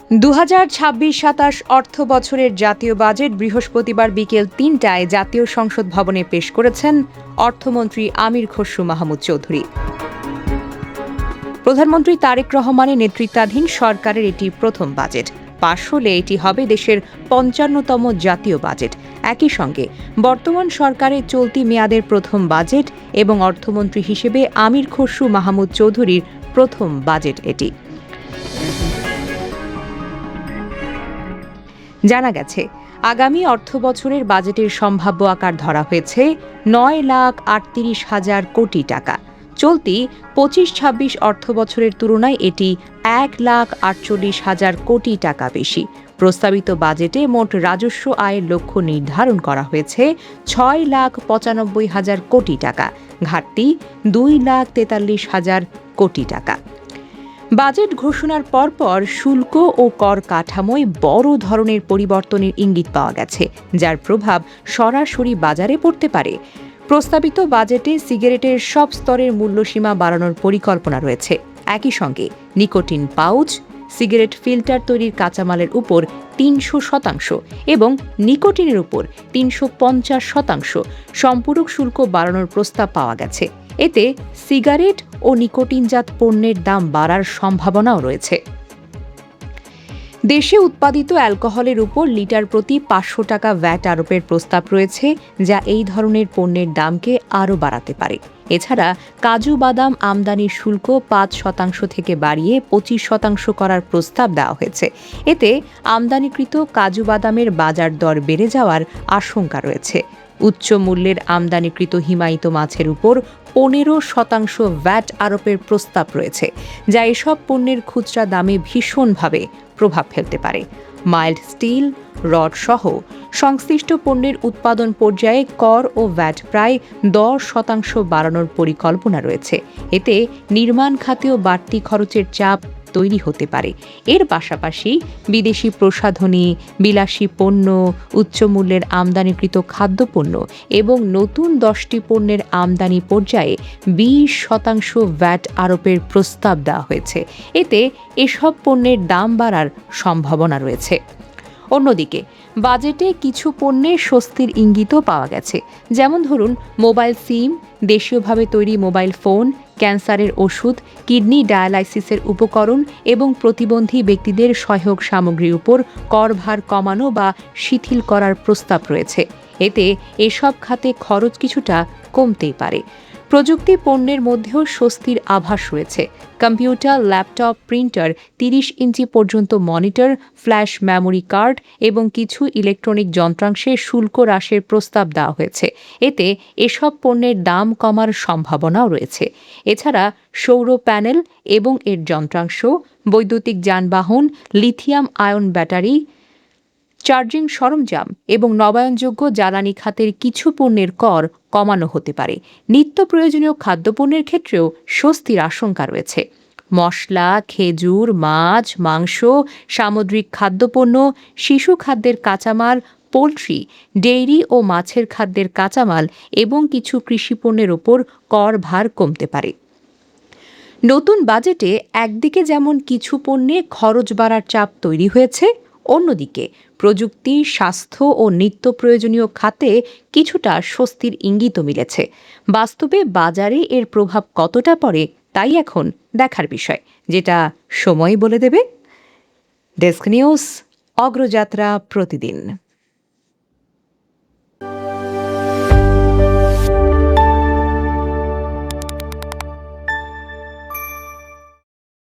২০২৬-২৭ অর্থ বছরের জাতীয় বাজেট বৃহস্পতিবার বিকেল ৩টায় জাতীয় সংসদ ভবনে পেশ করেছেন অর্থমন্ত্রী আমির খসরু মাহমুদ চৌধুরী। প্রধানমন্ত্রী তারেক রহমানের নেতৃত্বাধীন সরকারের এটি প্রথম বাজেট। পাশ হলে এটি হবে দেশের ৫৫তম জাতীয় বাজেট। একই সঙ্গে বর্তমান সরকারের চলতি মেয়াদের প্রথম বাজেট এবং অর্থমন্ত্রী হিসেবে আমির খসরু মাহমুদ চৌধুরীর প্রথম বাজেট এটি। জানা গেছে, আগামী অর্থবছরের বাজেটের সম্ভাব্য আকার ধরা হয়েছে ৯,৩৮,০০০ কোটি টাকা। চলতি ২৫-২৬ অর্থবছরের তুলনায় এটি ১,৪৮,০০০ কোটি টাকা বেশি। প্রস্তাবিত বাজেটে মোট রাজস্ব আয়ের লক্ষ্য নির্ধারণ করা হয়েছে ৬,৯৫,০০০ কোটি টাকা, ঘাটতি ২,৪৩,০০০ কোটি টাকা। বাজেট ঘোষণার পরপর শুল্ক ও কর কাঠামোয় বড় ধরনের পরিবর্তনের ইঙ্গিত পাওয়া গেছে, যার প্রভাব সরাসরি বাজারে পড়তে পারে। প্রস্তাবিত বাজেটে সিগারেটের সব স্তরের মূল্যসীমা বাড়ানোর পরিকল্পনা রয়েছে। একই সঙ্গে নিকোটিন পাউচ, সিগারেট ফিল্টার তৈরির কাঁচামালের উপর ৩০০% এবং নিকোটিনের উপর ৩৫০% সম্পূরক শুল্ক বাড়ানোর প্রস্তাব পাওয়া গেছে। এতে সিগারেট ও নিকোটিনজাত পণ্যের দাম বাড়ার সম্ভাবনাও রয়েছে। দেশে উৎপাদিত অ্যালকোহলের উপর লিটার প্রতি ৫০০ টাকা ভ্যাট আরোপের প্রস্তাব রয়েছে, যা এই ধরনের পণ্যের দামকে আরও বাড়াতে পারে। এছাড়া কাজু বাদাম আমদানির শুল্ক ৫% থেকে বাড়িয়ে ২৫% করার প্রস্তাব দেওয়া হয়েছে। এতে আমদানিকৃত কাজু বাদামের বাজার দর বেড়ে যাওয়ার আশঙ্কা রয়েছে। উচ্চ মূল্যের আমদানিকৃত হিমায়িত মাছের উপর ১৫% ভ্যাট আরোপের প্রস্তাব রয়েছে, যা এসব পণ্যের খুচরা দামে ভীষণভাবে প্রভাব ফেলতে পারে। মাইল্ড স্টিল, রড সহ সংশ্লিষ্ট পণ্যের উৎপাদন পর্যায়ে কর ও ভ্যাট প্রায় ১০% বাড়ানোর পরিকল্পনা রয়েছে। এতে নির্মাণ খাতেও বাড়তি খরচের চাপ তৈরি হতে পারে। এর পাশাপাশি বিদেশি প্রসাধনী, বিলাসী পণ্য, উচ্চমূল্যের আমদানিকৃত খাদ্যপণ্য এবং নতুন 10টি পণ্যের আমদানি পর্যায়ে 20% ভ্যাট আরোপের প্রস্তাব দেওয়া হয়েছে। এতে এসব পণ্যের দাম বাড়ার সম্ভাবনা রয়েছে। অন্যদিকে বাজেটে কিছু পণ্যে স্বস্তির ইঙ্গিতও পাওয়া গেছে, যেমন ধরুন মোবাইল সিম, দেশীয়ভাবে তৈরি মোবাইল ফোন, ক্যান্সারের ওষুধ, কিডনি ডায়ালাইসিসের উপকরণ এবং প্রতিবন্ধী ব্যক্তিদের সহায়ক সামগ্রীর উপর করভার কমানো বা শিথিল করার প্রস্তাব রয়েছে। এতে এসব খাতে খরচ কিছুটা কমতেই পারে। প্রযুক্তি পণ্যের মধ্যেও স্বস্তির আভাস রয়েছে। কম্পিউটার, ল্যাপটপ, প্রিন্টার, ৩০ ইঞ্চি পর্যন্ত মনিটর, ফ্ল্যাশ মেমোরি কার্ড এবং কিছু ইলেকট্রনিক যন্ত্রাংশে শুল্ক হ্রাসের প্রস্তাব দেওয়া হয়েছে। এতে এসব পণ্যের দাম কমার সম্ভাবনাও রয়েছে। এছাড়া সৌর প্যানেল এবং এর যন্ত্রাংশ, বৈদ্যুতিক যানবাহন, লিথিয়াম আয়ন ব্যাটারি, চার্জিং সরঞ্জাম এবং নবায়নযোগ্য জ্বালানি খাতের কিছু পণ্যের কর কমানো হতে পারে। নিত্য প্রয়োজনীয় খাদ্যপণ্যের ক্ষেত্রেও স্বস্তির আশঙ্কা রয়েছে। মশলা, খেজুর, মাছ, মাংস, সামুদ্রিক খাদ্যপণ্য, শিশু খাদ্যের কাঁচামাল, পোলট্রি, ডেইরি ও মাছের খাদ্যের কাঁচামাল এবং কিছু কৃষিপণ্যের ওপর কর ভার কমতে পারে। নতুন বাজেটে একদিকে যেমন কিছু পণ্যে খরচ বাড়ার চাপ তৈরি হয়েছে, অন্যদিকে প্রযুক্তি, স্বাস্থ্য ও নিত্য প্রয়োজনীয় খাতে কিছুটা স্বস্তির ইঙ্গিতও মিলেছে। বাস্তবে বাজারে এর প্রভাব কতটা পড়ে তাই এখন দেখার বিষয়, যেটা সময় বলে দেবে। ডেস্ক নিউজ, অগ্রযাত্রা প্রতিদিন।